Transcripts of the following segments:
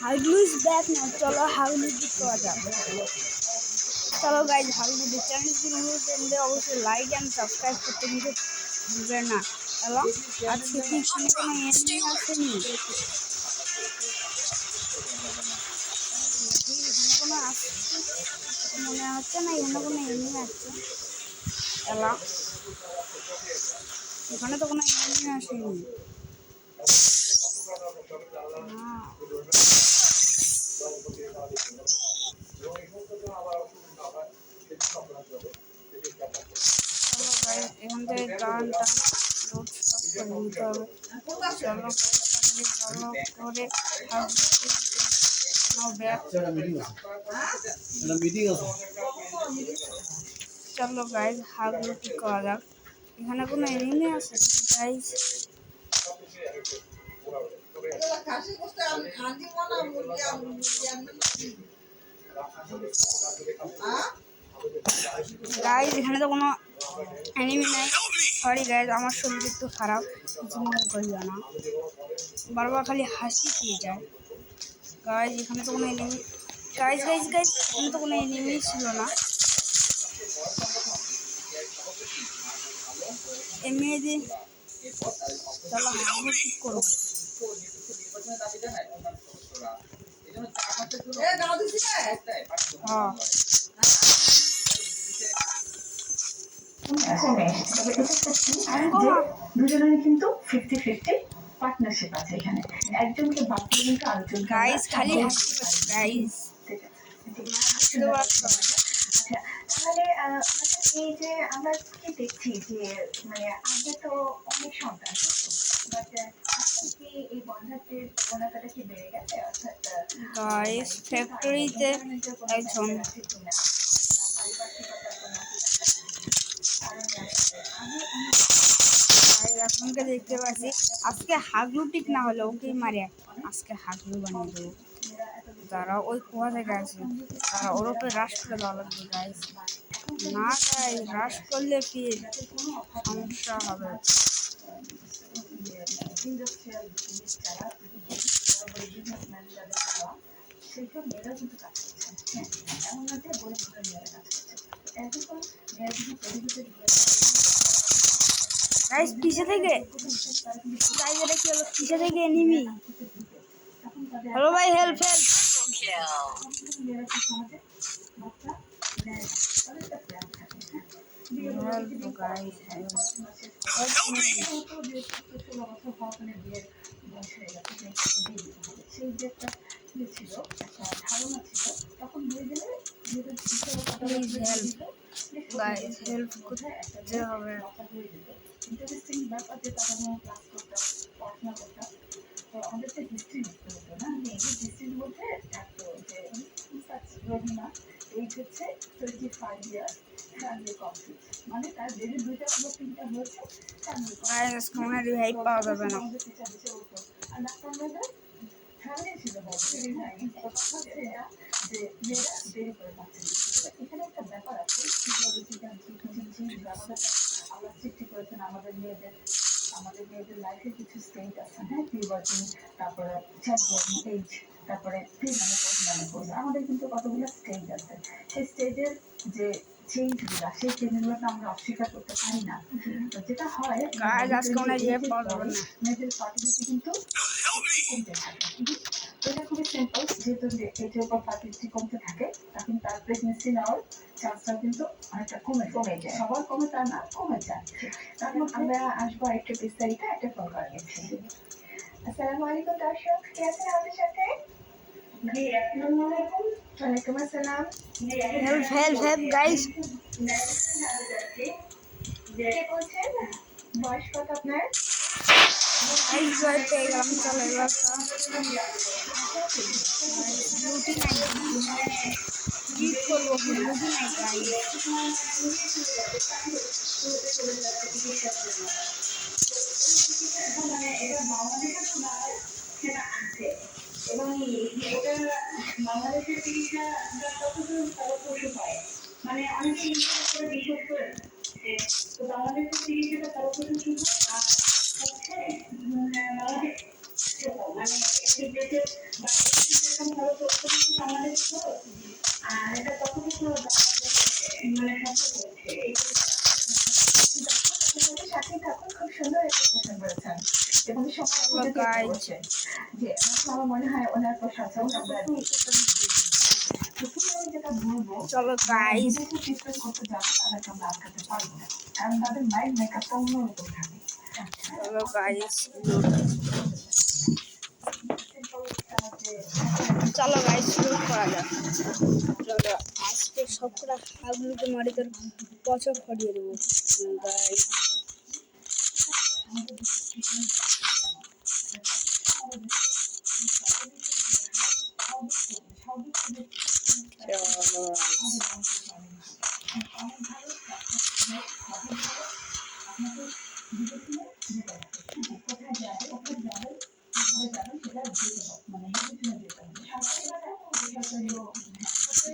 हागलू is back ना। चलो हागलू करा जाक। चलो गाइस हागलू चैनल की अनुरोध अवश्य लाइक एंड सब्सक्राइब करते भूलবেন না। এবং আজকে কি কোনো এনিমি আসেনি, কোনো মনে হচ্ছে না এখানে কোনো এনিমি আসছে। এখানে তো কোনো এনিমি আসেনি। এখান থেকে গানটা লোড সব করে নিতে হবে। চলো করে চলো গাইজ হাগলু ঠিক করা যাক। এখানে কোনো এনিমি আছে গাইজ? গাইজ এখানে তো কোনো এনিমি নাই। সরি গাইজ আমার শরীর একটু খারাপ, কিছু মনে করিও না। বারবার খালি হাসি পেয়ে যায়। গাইজ এখানে তো কোনো এনিমি গাইজ এখানে তো কোনো এনিমি ছিল না। এমনি চলো হাগলু ঠিক করবো। দুজনের কিন্তু 50-50 পার্টনারশিপ আছে এখানে। একজনকে বাদ দিয়ে কিন্তু আরেকজন গাইস খালি গাইস আচ্ছা তাহলে এই যে আমরা কি দেখছি যে মানে আগে তো অনেক সন্তান বাট এখন কি এই বন্ধাত্বের প্রবণতাটা কি বেড়ে গেছে? অর্থাৎ গাইস ফ্যাক্টরিতে একজন এখনকে দেখতে পাচ্ছি। আজকে হাগলু ঠিক না হলে ওকেই মারি আজকে হাগলু বানিয়ে দেবো। যারা ওই কুয়া থেকে আছে তারা ওর উপরে হ্রাস করে দেওয়া লাগবে গাইস। না গাইস হ্রাস করলে কি সমস্যা হবে। গাইস পিছে থেকে গাইস এটা কি হলো? পিছে থেকে এনিমি। হ্যালো ভাই হেল্প হেল্প। গাইস হেল্প করতে হবে। ইন্টারেস্টিং ব্যাপার যে তারা ক্লাস করতাম, পড়াশোনা করতাম, তো আমাদের যে হিস্ট্রি লিখতে হতো না, আমি এই হিস্ট্রির মধ্যে থাকতো যে রহিমা এইজ হচ্ছে 25 ইয়ার, ফ্যামিলি কমপ্লিট, মানে তার যদি দুইটা কোনো তিনটা হয়েছে ফ্যামিলি রিভাইভ পাওয়া যাবে না। আর ডাক্তার মেয়েদের ফ্যামিলি ছিল যে মেয়েরা দেরি করে বাচ্চা দিচ্ছে। এখানে একটা ব্যাপার আছে আল্লাহ সৃষ্টি করেছেন আমাদের মেয়েদের লাইফে কিছু স্টেজ আছে, হ্যাঁ, পিউবার্টি, তারপরে এজ, তারপরে প্রি-মেনোপজ, আমাদের কিন্তু কতগুলো স্টেজ আছে। সেই স্টেজের যে চেঞ্জগুলো, সেই চেঞ্জগুলোকে আমরা অস্বীকার করতে পারি না। তো যেটা হয় মেয়েদের ফার্টিলিটি কিন্তু কমতে থাকে। এটা খুবই সিম্পল, যেহেতু এটার উপর ফার্টিলিটি কমতে থাকে তখন তার প্রেগনেন্সি নেওয়ার চান্সটা কিন্তু অনেকটা কমে যায়। সবার কমে তা না, কমে যায়। তখন আমরা আসবো একটু বিস্তারিত একটা ফোন করে নিচ্ছি। আসসালামু আলাইকুম দর্শক, কে আছেন আমাদের সাথে? জি আসসালামু আলাইকুম। ওয়ালাইকুম আসসালাম। Help guys. কে বলছেন? বয়স কত আপনার? গাইস জয় পেয়ে গেলাম। চলো এবার লুটি নাই কি করবো, লুটি নাই গাইস। এবং এটা বাংলাদেশের চিকিৎসা কতদূর ফলপ্রসূ হয়, মানে অনেকে করে বিশ্বাস করে তো বাংলাদেশের চিকিৎসাটা ফলপ্রসূ আর হচ্ছে বাংলাদেশ মানে একটি দেশের এরকম ভালো করতে আমাদের ছিল। আর এটা তখনই ছিল মানে সফল করেছে সাথে থাকুন খুব সুন্দর একটা কোশ্চেন করেছেন এবং সবাই চলো খুঁজে চেষ্টা গাইজ, করছে যে আমার মনে হয় ওনার প্রশাসন আমরা প্রথমে আমি যেটা বলবো চলো যারা গাইজ, বিদেশে ট্রিটমেন্ট করতে যাবে তাদেরকে আমরা আটকাতে পারবো না কারণ তাদের মাইন্ড মেকআপটা অন্যরকম থাকে চলো গাইজ, চলো গাইজ শুরু করা যাক। চলো আজকে সবকটা হাগলুকে মারি তোর পছর ফরিয়ে দেবো গাইজ। চলো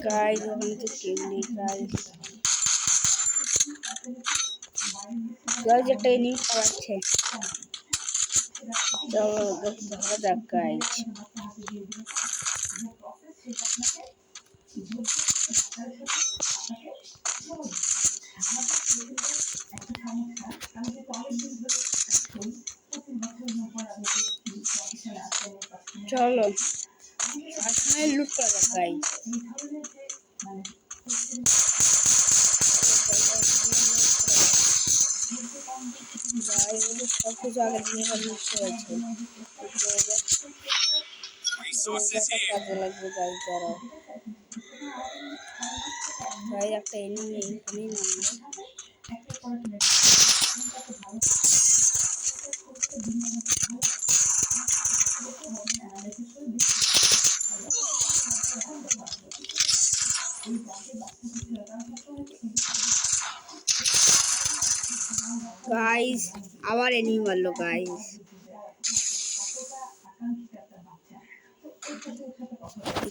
গাইজ, ওখানে তো কেউ নেই গাইজ। গাইজ একটা এনিমি পালাচ্ছে, চলো ধরা যাক গাইজ। চলো আসলে লুট করা যাক গাইজ। সব কিছু আগের দিনে লুট করেছে, কাজে লাগবে গাইজ। দাঁড়াও গাইজ, একটা এনিমি এখানেই নামলো। গাইজ আবার এনিমি মারলো গাইজ।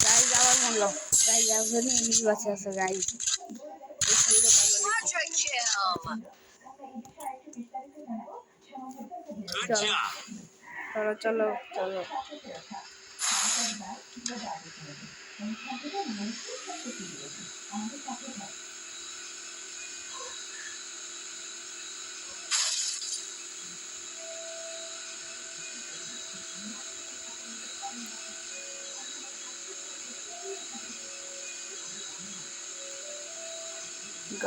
গাইজ আবার মারলো গাইজ, এখন এনিমি বাঁচে আছে গাইজ। চলো চলো চলো চলো,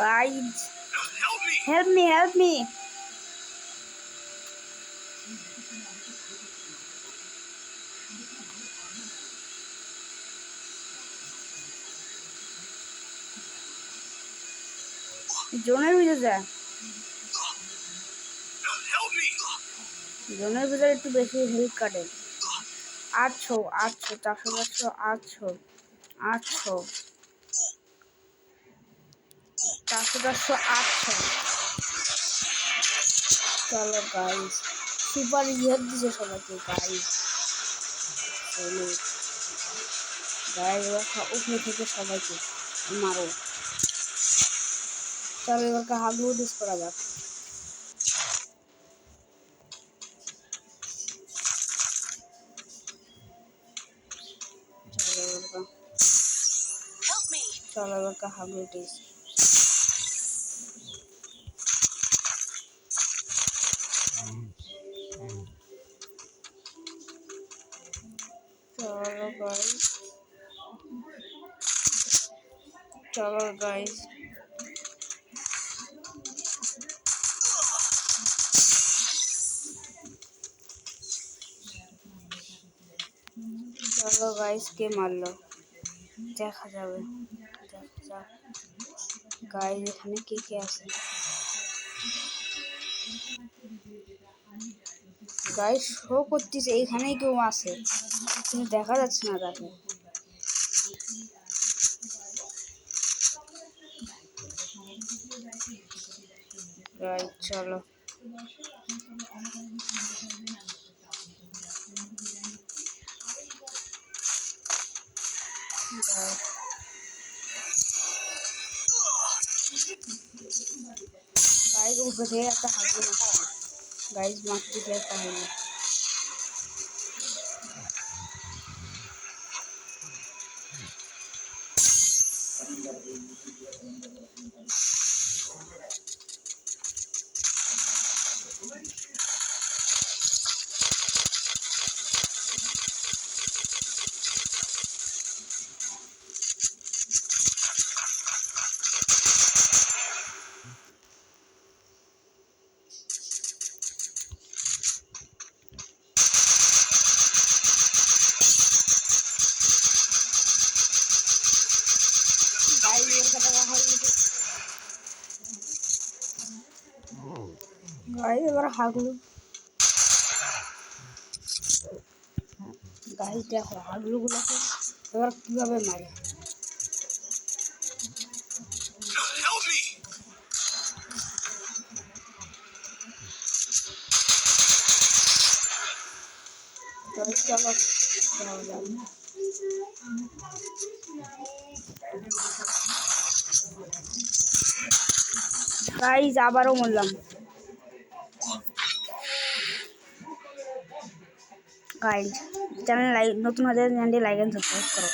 guys, help me. জোনের ভিতরে যা, জোনের ভিতরে একটু বেশি হেল্প কাটে। 800 800 400 400 800 400 800। চলো গাইজ, সুপার ইয়ে দিছে সবাইকে গাইজ। চলো গাইজ, উপরে থেকে সবাইকে মারো। চলো এবার হাগলু ডিস করা যাক। চলো এবার হাগলু ডিস। চলো গাইজ, চলো গাইজ, চলো গাইজ, কে মারলো দেখা যাবে, দেখা যাক গাইজ এখানে কে কে আছে। গাইজ শো করতেছে এখানেই কেউ আছে কিন্তু দেখা যাচ্ছে না তাকে। গাইজ চলো, গাইজ উপরে থেকে একটা হাগু মারছে গাইজ, মারতে একটা হলো। গাইস এবার হাগলু, গাইস দেখো হাগলু গুলোকে এবার কিভাবে মারে। চলো চলো যাও যাও। গাইস আবারও মরলাম। গাইস চ্যানেল লাইক, নতুন হলে চ্যানেলটি লাইক এন্ড সাবস্ক্রাইব করো।